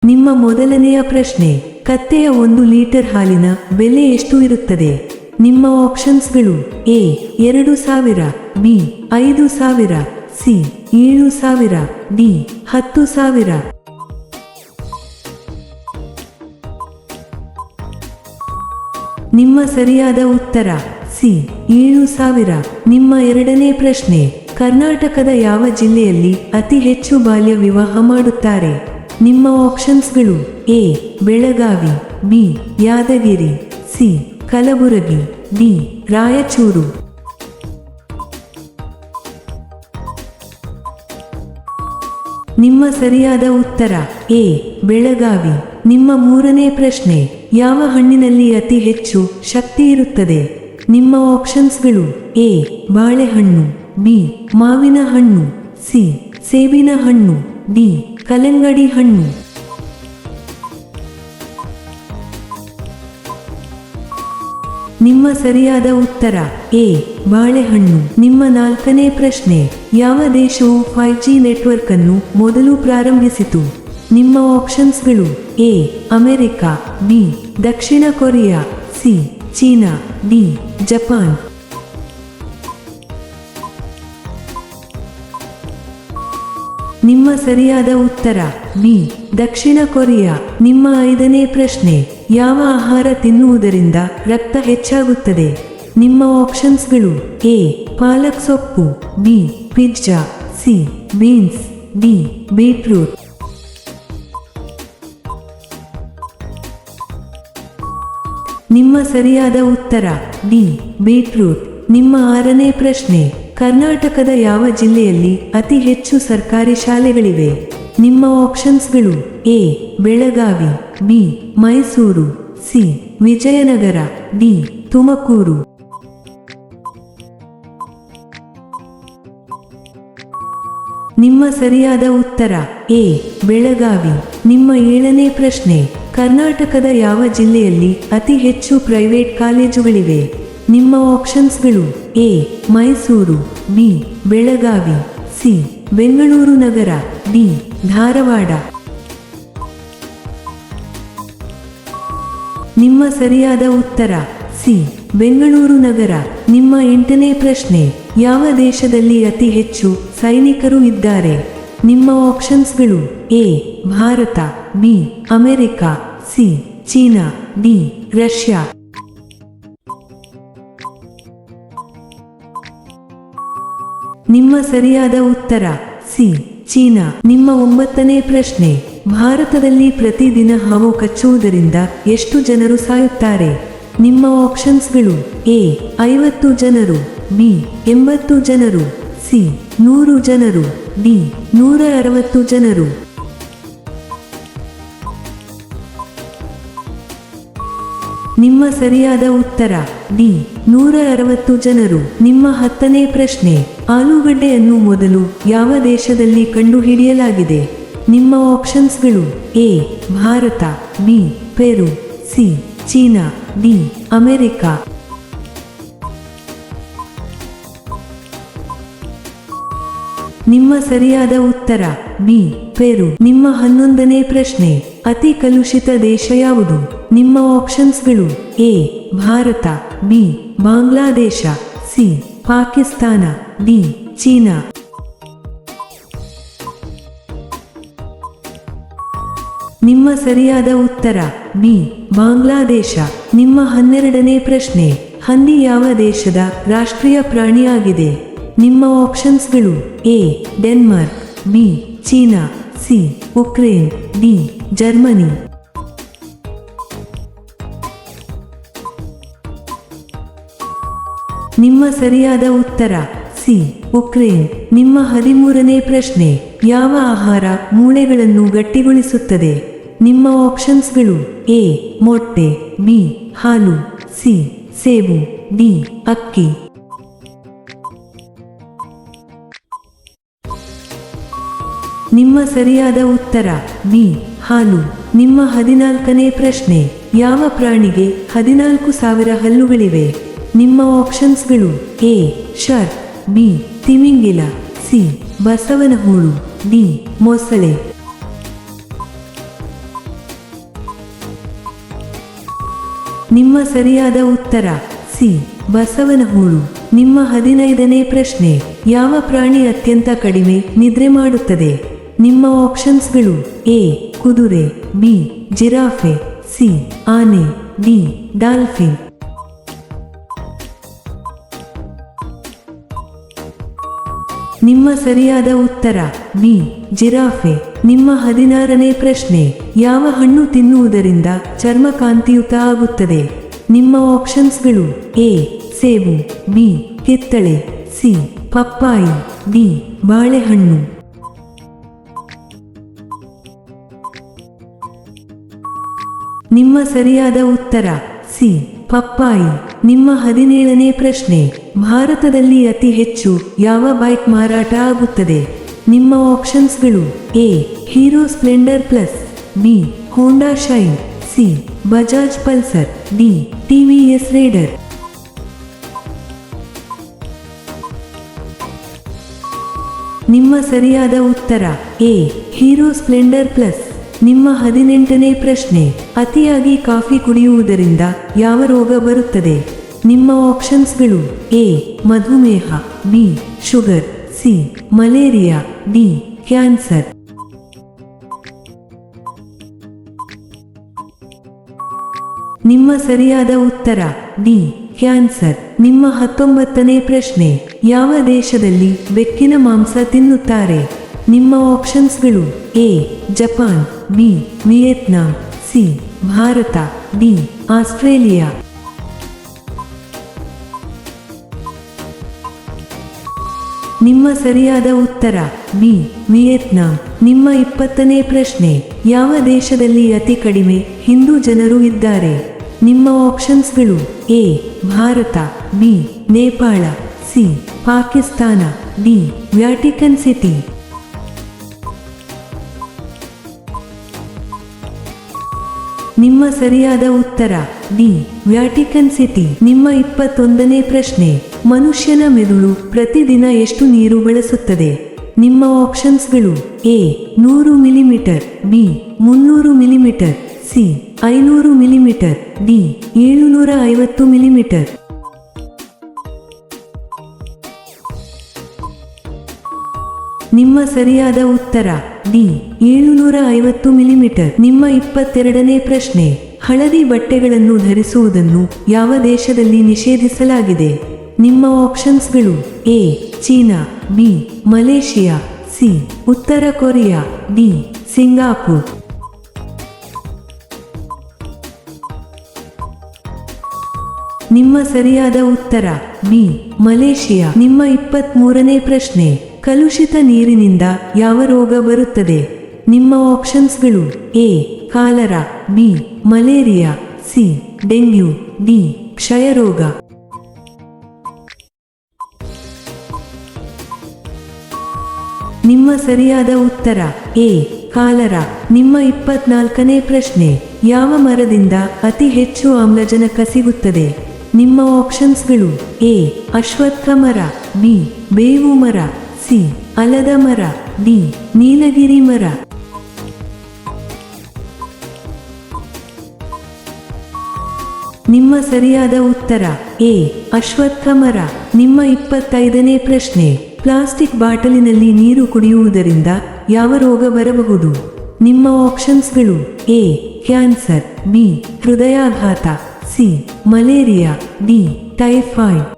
ನಿಮ್ಮ ಮೊದಲನೆಯ ಪ್ರಶ್ನೆ, ಕತ್ತೆಯ 1 ಲೀಟರ್ ಹಾಲಿನ ಬೆಲೆ ಎಷ್ಟು ಇರುತ್ತದೆ? ನಿಮ್ಮ ಆಪ್ಷನ್ಸ್ಗಳು: ಎ 2000, ಬಿ 5000, ಸಿ 7000, ಡಿ 10000. ನಿಮ್ಮ ಸರಿಯಾದ ಉತ್ತರ ಸಿ 7000. ನಿಮ್ಮ ಎರಡನೇ ಪ್ರಶ್ನೆ, ಕರ್ನಾಟಕದ ಯಾವ ಜಿಲ್ಲೆಯಲ್ಲಿ ಅತಿ ಹೆಚ್ಚು ಬಾಲ್ಯ ವಿವಾಹ ಮಾಡುತ್ತಾರೆ? ನಿಮ್ಮ ಆಪ್ಷನ್ಸ್ಗಳು: A Belagavi, B Yadgiri, C Kalaburagi, D Raichur. ನಿಮ್ಮ ಸರಿಯಾದ ಉತ್ತರ ಎ ಬೆಳಗಾವಿ. ನಿಮ್ಮ ಮೂರನೇ ಪ್ರಶ್ನೆ, ಯಾವ ಹಣ್ಣಿನಲ್ಲಿ ಅತಿ ಹೆಚ್ಚು ಶಕ್ತಿ ಇರುತ್ತದೆ? ನಿಮ್ಮ ಆಪ್ಷನ್ಸ್ಗಳು: ಎ ಬಾಳೆಹಣ್ಣು, ಬಿ ಮಾವಿನ ಹಣ್ಣು, ಸಿ ಸೇಬಿನ ಹಣ್ಣು, ಡಿ ಕಲ್ಲಂಗಡಿ ಹಣ್ಣು. ನಿಮ್ಮ ಸರಿಯಾದ ಉತ್ತರ ಎ ಬಾಳೆಹಣ್ಣು. ನಿಮ್ಮ ನಾಲ್ಕನೇ ಪ್ರಶ್ನೆ, ಯಾವ ದೇಶವು 5G ನೆಟ್ವರ್ಕ್ ಅನ್ನು ಮೊದಲು ಪ್ರಾರಂಭಿಸಿತು? ನಿಮ್ಮ ಆಪ್ಷನ್ಸ್ಗಳು: A America, B Dakshina Korea, C China, D Japan. ನಿಮ್ಮ ಸರಿಯಾದ ಉತ್ತರ ಬಿ ದಕ್ಷಿಣ ಕೊರಿಯಾ. ನಿಮ್ಮ ಐದನೇ ಪ್ರಶ್ನೆ, ಯಾವ ಆಹಾರ ತಿನ್ನುವುದರಿಂದ ರಕ್ತ ಹೆಚ್ಚಾಗುತ್ತದೆ? ನಿಮ್ಮ ಆಪ್ಷನ್ಸ್ಗಳು: ಎ ಪಾಲಕ್ ಸೊಪ್ಪು, B pizza, C beans, D beetroot. ನಿಮ್ಮ ಸರಿಯಾದ ಉತ್ತರ ಡಿ ಬೀಟ್ರೂಟ್. ನಿಮ್ಮ ಆರನೇ ಪ್ರಶ್ನೆ, ಕರ್ನಾಟಕದ ಯಾವ ಜಿಲ್ಲೆಯಲ್ಲಿ ಅತಿ ಹೆಚ್ಚು ಸರ್ಕಾರಿ ಶಾಲೆಗಳಿವೆ? ನಿಮ್ಮ ಆಪ್ಷನ್ಸ್ಗಳು: A Belagavi, B Mysuru, C Vijayanagara, D Tumakuru. ನಿಮ್ಮ ಸರಿಯಾದ ಉತ್ತರ ಎ ಬೆಳಗಾವಿ. ನಿಮ್ಮ ಏಳನೇ ಪ್ರಶ್ನೆ, ಕರ್ನಾಟಕದ ಯಾವ ಜಿಲ್ಲೆಯಲ್ಲಿ ಅತಿ ಹೆಚ್ಚು ಪ್ರೈವೇಟ್ ಕಾಲೇಜುಗಳಿವೆ? ನಿಮ್ಮ ಆಪ್ಷನ್ಸ್ಗಳು: A Mysuru, B Belagavi, C Bengaluru ನಗರ, ಡಿ ಧಾರವಾಡ. ನಿಮ್ಮ ಸರಿಯಾದ ಉತ್ತರ ಸಿ ಬೆಂಗಳೂರು ನಗರ. ನಿಮ್ಮ ಎಂಟನೇ ಪ್ರಶ್ನೆ, ಯಾವ ದೇಶದಲ್ಲಿ ಅತಿ ಹೆಚ್ಚು ಸೈನಿಕರು ಇದ್ದಾರೆ? ನಿಮ್ಮ ಆಪ್ಷನ್ಸ್ಗಳು: A Bharat, B America, C China, D Russia. ನಿಮ್ಮ ಸರಿಯಾದ ಉತ್ತರ ಸಿ ಚೀನಾ. ನಿಮ್ಮ ಒಂಬತ್ತನೇ ಪ್ರಶ್ನೆ, ಭಾರತದಲ್ಲಿ ಪ್ರತಿದಿನ ಹಾವು ಕಚ್ಚುವುದರಿಂದ ಎಷ್ಟು ಜನರು ಸಾಯುತ್ತಾರೆ? ನಿಮ್ಮ ಆಪ್ಷನ್ಸ್ಗಳು: ಎ 50 ಜನರು, ಬಿ 80 ಜನರು, ಸಿ 100 ಜನರು, ಡಿ 160 ಜನರು. ನಿಮ್ಮ ಸರಿಯಾದ ಉತ್ತರ ಡಿ 160 ಜನರು. ನಿಮ್ಮ ಹತ್ತನೇ ಪ್ರಶ್ನೆ, ಆಲೂಗಡ್ಡೆಯನ್ನು ಮೊದಲು ಯಾವ ದೇಶದಲ್ಲಿ ಕಂಡುಹಿಡಿಯಲಾಗಿದೆ? ನಿಮ್ಮ ಆಪ್ಷನ್ಸ್ಗಳು: A Bharat, B Peru, C China, D America. ನಿಮ್ಮ ಸರಿಯಾದ ಉತ್ತರ ಬಿ ಪೆರು. ನಿಮ್ಮ 11ನೇ ಪ್ರಶ್ನೆ, ಅತಿ ಕಲುಷಿತ ದೇಶ ಯಾವುದು? ನಿಮ್ಮ ಆಪ್ಷನ್ಸ್ಗಳು: A Bharat, B Bangladesh, C Pakistan, D China. ನಿಮ್ಮ ಸರಿಯಾದ ಉತ್ತರ ಬಿ ಬಾಂಗ್ಲಾದೇಶ. ನಿಮ್ಮ 12ನೇ ಪ್ರಶ್ನೆ, ಹಂದಿ ಯಾವ ದೇಶದ ರಾಷ್ಟ್ರೀಯ ಪ್ರಾಣಿಯಾಗಿದೆ? ನಿಮ್ಮ ಆಪ್ಷನ್ಸ್ಗಳು: A Denmark, B China, C Ukraine, D Germany. ನಿಮ್ಮ ಸರಿಯಾದ ಉತ್ತರ ಸಿ ಉಕ್ರೇನ್. ನಿಮ್ಮ 13ನೇ ಪ್ರಶ್ನೆ, ಯಾವ ಆಹಾರ ಮೂಳೆಗಳನ್ನು ಗಟ್ಟಿಗೊಳಿಸುತ್ತದೆ? ನಿಮ್ಮ ಆಪ್ಷನ್ಸ್ಗಳು: ಎ ಮೊಟ್ಟೆ, ಬಿ ಹಾಲು, ಸಿ ಸೇಬು, ಡಿ ಅಕ್ಕಿ. ನಿಮ್ಮ ಸರಿಯಾದ ಉತ್ತರ ಬಿ ಹಾಲು. ನಿಮ್ಮ 14ನೇ ಪ್ರಶ್ನೆ, ಯಾವ ಪ್ರಾಣಿಗೆ 14,000 ಹಲ್ಲುಗಳಿವೆ? ನಿಮ್ಮ ಆಪ್ಷನ್ಸ್ಗಳು: ಎ ಶಾರ್ಕ್, ಬಿ ತಿಮಿಂಗಿಲ, ಸಿ ಬಸವನಹುಳು, ಡಿ ಮೊಸಳೆ. ನಿಮ್ಮ ಸರಿಯಾದ ಉತ್ತರ ಸಿ ಬಸವನಹುಳು. ನಿಮ್ಮ 15ನೇ ಪ್ರಶ್ನೆ, ಯಾವ ಪ್ರಾಣಿ ಅತ್ಯಂತ ಕಡಿಮೆ ನಿದ್ರೆ ಮಾಡುತ್ತದೆ? ನಿಮ್ಮ ಆಪ್ಷನ್ಸ್ಗಳು: ಎ ಕುದುರೆ, ಬಿ ಜಿರಾಫೆ, ಸಿ ಆನೆ, ಡಿ ಡಾಲ್ಫಿನ್. ನಿಮ್ಮ ಸರಿಯಾದ ಉತ್ತರ ಬಿ ಜಿರಾಫೆ. ನಿಮ್ಮ 16ನೇ ಪ್ರಶ್ನೆ, ಯಾವ ಹಣ್ಣು ತಿನ್ನುವುದರಿಂದ ಚರ್ಮ ಕಾಂತಿಯುತ ಆಗುತ್ತದೆ? ನಿಮ್ಮ ಆಪ್ಷನ್ಸ್ಗಳು: ಎ ಸೇಬು, ಬಿ ಕಿತ್ತಳೆ, ಸಿ ಪಪ್ಪಾಯಿ, ಡಿ ಬಾಳೆಹಣ್ಣು. ನಿಮ್ಮ ಸರಿಯಾದ ಉತ್ತರ ಸಿ ಪಪ್ಪಾಯಿ. ನಿಮ್ಮ 17ನೇ ಪ್ರಶ್ನೆ, ಭಾರತದಲ್ಲಿ ಅತಿ ಹೆಚ್ಚು ಯಾವ ಬೈಕ್ ಮಾರಾಟ ಆಗುತ್ತದೆ? ನಿಮ್ಮ ಆಪ್ಷನ್ಸ್ಗಳು: A Hero Splendor plus, B Honda Shine, C Bajaj Pulsar, D TVS Raider. ನಿಮ್ಮ ಸರಿಯಾದ ಉತ್ತರ ಎ ಹೀರೋ ಸ್ಪ್ಲೆಂಡರ್ ಪ್ಲಸ್. ನಿಮ್ಮ 18ನೇ ಪ್ರಶ್ನೆ, ಅತಿಯಾಗಿ ಕಾಫಿ ಕುಡಿಯುವುದರಿಂದ ಯಾವ ರೋಗ ಬರುತ್ತದೆ? ನಿಮ್ಮ ಆಪ್ಷನ್ಸ್ಗಳು: ಎ ಮಧುಮೇಹ, B sugar, C malaria, D cancer. ನಿಮ್ಮ ಸರಿಯಾದ ಉತ್ತರ ಡಿ ಕ್ಯಾನ್ಸರ್. ನಿಮ್ಮ 19ನೇ ಪ್ರಶ್ನೆ, ಯಾವ ದೇಶದಲ್ಲಿ ಬೆಕ್ಕಿನ ಮಾಂಸ ತಿನ್ನುತ್ತಾರೆ? ನಿಮ್ಮ ಆಪ್ಷನ್ಸ್ಗಳು: A Japan, B Vietnam, C Bharat, D Australia. ನಿಮ್ಮ ಸರಿಯಾದ ಉತ್ತರ ಬಿ ವಿಯೆಟ್ನಾಂ. ನಿಮ್ಮ 20ನೇ ಪ್ರಶ್ನೆ, ಯಾವ ದೇಶದಲ್ಲಿ ಅತಿ ಕಡಿಮೆ ಹಿಂದೂ ಜನರು ಇದ್ದಾರೆ? ನಿಮ್ಮ ಆಪ್ಷನ್ಸ್ಗಳು: A Bharat, B Nepal, C Pakistan, D Vatican city. ನಿಮ್ಮ ಸರಿಯಾದ ಉತ್ತರ ಡಿ ವ್ಯಾಟಿಕನ್ ಸಿಟಿ. ನಿಮ್ಮ 21ನೇ ಪ್ರಶ್ನೆ, ಮನುಷ್ಯನ ಮೆದುಳು ಪ್ರತಿದಿನ ಎಷ್ಟು ನೀರು ಬಳಸುತ್ತದೆ? ನಿಮ್ಮ ಆಪ್ಷನ್ಸ್ಗಳು: A 100 millimetre, B 300 millimetre, C 500 millimetre, D 750 millimetre. ನಿಮ್ಮ ಸರಿಯಾದ ಉತ್ತರ ಡಿ 750 ಮಿಲಿಮೀಟರ್. ನಿಮ್ಮ 22ನೇ ಪ್ರಶ್ನೆ, ಹಳದಿ ಬಟ್ಟೆಗಳನ್ನು ಧರಿಸುವುದನ್ನು ಯಾವ ದೇಶದಲ್ಲಿ ನಿಷೇಧಿಸಲಾಗಿದೆ? ನಿಮ್ಮ ಆಪ್ಷನ್ಸ್ಗಳು: A China, B Malaysia, C ಉತ್ತರ ಕೊರಿಯಾ, ಡಿ ಸಿಂಗಾಪುರ್. ನಿಮ್ಮ ಸರಿಯಾದ ಉತ್ತರ ಬಿ ಮಲೇಷಿಯಾ. ನಿಮ್ಮ 23ನೇ ಪ್ರಶ್ನೆ, ಕಲುಷಿತ ನೀರಿನಿಂದ ಯಾವ ರೋಗ ಬರುತ್ತದೆ? ನಿಮ್ಮ ಆಪ್ಷನ್ಸ್ಗಳು: A cholera, B malaria, C dengue, D ಕ್ಷಯರೋಗ. ನಿಮ್ಮ ಸರಿಯಾದ ಉತ್ತರ ಎ ಕಾಲರಾ. ನಿಮ್ಮ 24ನೇ ಪ್ರಶ್ನೆ, ಯಾವ ಮರದಿಂದ ಅತಿ ಹೆಚ್ಚು ಆಮ್ಲಜನಕ ಸಿಗುತ್ತದೆ? ನಿಮ್ಮ ಆಪ್ಷನ್ಸ್ಗಳು: ಎ ಅಶ್ವತ್ಥ ಮರ, ಬಿ ಬೇವು ಮರ, ಸಿ ಆಲದ ಮರ, ಡಿ ನೀಲಗಿರಿ ಮರ. ನಿಮ್ಮ ಸರಿಯಾದ ಉತ್ತರ ಎ ಅಶ್ವತ್ಥ ಮರ. ನಿಮ್ಮ 25ನೇ ಪ್ರಶ್ನೆ, ಪ್ಲಾಸ್ಟಿಕ್ ಬಾಟಲಿನಲ್ಲಿ ನೀರು ಕುಡಿಯುವುದರಿಂದ ಯಾವ ರೋಗ ಬರಬಹುದು? ನಿಮ್ಮ ಆಪ್ಷನ್ಸ್ಗಳು: ಎ ಕ್ಯಾನ್ಸರ್, ಬಿ ಹೃದಯಾಘಾತ, ಸಿ ಮಲೇರಿಯಾ, ಡಿ ಟೈಫಾಯ್ಡ್.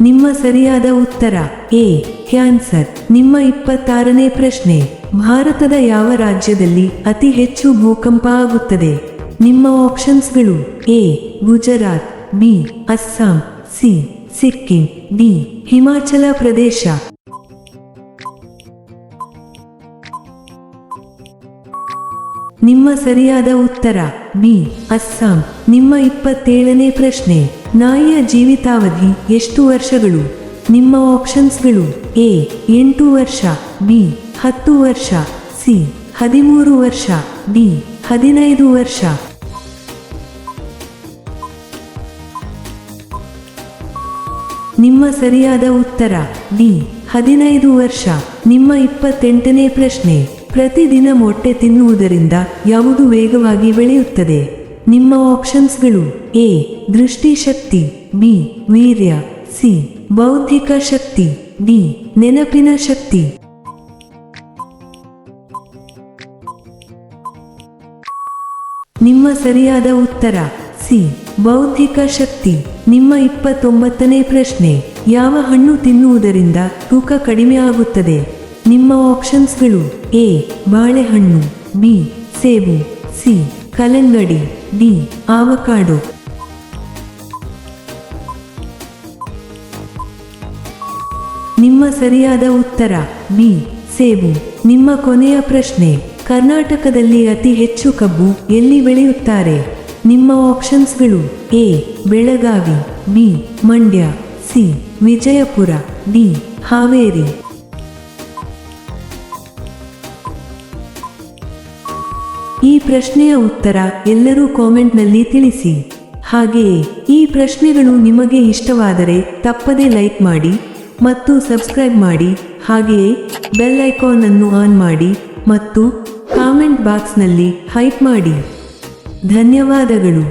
ನಿಮ್ಮ ಸರಿಯಾದ ಉತ್ತರ ಎ ಕ್ಯಾನ್ಸರ್. ನಿಮ್ಮ 26ನೇ ಪ್ರಶ್ನೆ, ಭಾರತದ ಯಾವ ರಾಜ್ಯದಲ್ಲಿ ಅತಿ ಹೆಚ್ಚು ಭೂಕಂಪ ಆಗುತ್ತದೆ? ನಿಮ್ಮ ಆಪ್ಷನ್ಸ್ಗಳು: A Gujarat, B Assam, C Sikkim, D Himachal Pradesh. ನಿಮ್ಮ ಸರಿಯಾದ ಉತ್ತರ ಬಿ ಅಸ್ಸಾಂ. ನಿಮ್ಮ 27ನೇ ಪ್ರಶ್ನೆ, ನಾಯಿಯ ಜೀವಿತಾವಧಿ ಎಷ್ಟು ವರ್ಷಗಳು? ನಿಮ್ಮ ಆಪ್ಷನ್ಸ್ಗಳು: ಎ 8 ವರ್ಷ, ಬಿ 10 ವರ್ಷ, ಸಿ 13 ವರ್ಷ, ಡಿ 15 ವರ್ಷ. ನಿಮ್ಮ ಸರಿಯಾದ ಉತ್ತರ ಡಿ 15 ವರ್ಷ. ನಿಮ್ಮ 28ನೇ ಪ್ರಶ್ನೆ, ಪ್ರತಿದಿನ ಮೊಟ್ಟೆ ತಿನ್ನುವುದರಿಂದ ಯಾವುದು ವೇಗವಾಗಿ ಬೆಳೆಯುತ್ತದೆ? ನಿಮ್ಮ ಆಪ್ಷನ್ಸ್ಗಳು: ಎ ದೃಷ್ಟಿಶಕ್ತಿ, ಬಿ ವೀರ್ಯ, ಸಿ ಬೌದ್ಧಿಕ ಶಕ್ತಿ, ಡಿ ನೆನಪಿನ ಶಕ್ತಿ. ನಿಮ್ಮ ಸರಿಯಾದ ಉತ್ತರ ಸಿ ಬೌದ್ಧಿಕ ಶಕ್ತಿ. ನಿಮ್ಮ 29ನೇ ಪ್ರಶ್ನೆ: ಯಾವ ಹಣ್ಣು ತಿನ್ನುವುದರಿಂದ ತೂಕ ಕಡಿಮೆ ಆಗುತ್ತದೆ? ನಿಮ್ಮ ಆಪ್ಷನ್ಸ್ಗಳು: ಎ ಬಾಳೆಹಣ್ಣು, ಬಿ ಸೇಬು, ಸಿ ಕಲ್ಲಂಗಡಿ, ಡಿ ಆವಕಾಡೊ. ನಿಮ್ಮ ಸರಿಯಾದ ಉತ್ತರ ಬಿ ಸೇಬು. ನಿಮ್ಮ ಕೊನೆಯ ಪ್ರಶ್ನೆ: ಕರ್ನಾಟಕದಲ್ಲಿ ಅತಿ ಹೆಚ್ಚು ಕಬ್ಬು ಎಲ್ಲಿ ಬೆಳೆಯುತ್ತಾರೆ? ನಿಮ್ಮ ಆಪ್ಷನ್ಸ್ಗಳು: A Belagavi, B Mandya, C Vijayapura, D Haveri. ಈ ಪ್ರಶ್ನೆಯ ಉತ್ತರ ಎಲ್ಲರೂ ಕಾಮೆಂಟ್ನಲ್ಲಿ ತಿಳಿಸಿ. ಹಾಗೆಯೇ ಈ ಪ್ರಶ್ನೆಗಳು ನಿಮಗೆ ಇಷ್ಟವಾದರೆ ತಪ್ಪದೇ ಲೈಕ್ ಮಾಡಿ ಮತ್ತು ಸಬ್ಸ್ಕ್ರೈಬ್ ಮಾಡಿ. ಹಾಗೆಯೇ ಬೆಲ್ ಐಕಾನ್ ಅನ್ನು ಆನ್ ಮಾಡಿ ಮತ್ತು ಕಾಮೆಂಟ್ ಬಾಕ್ಸ್ನಲ್ಲಿ ಹೈಪ್ ಮಾಡಿ. ಧನ್ಯವಾದಗಳು.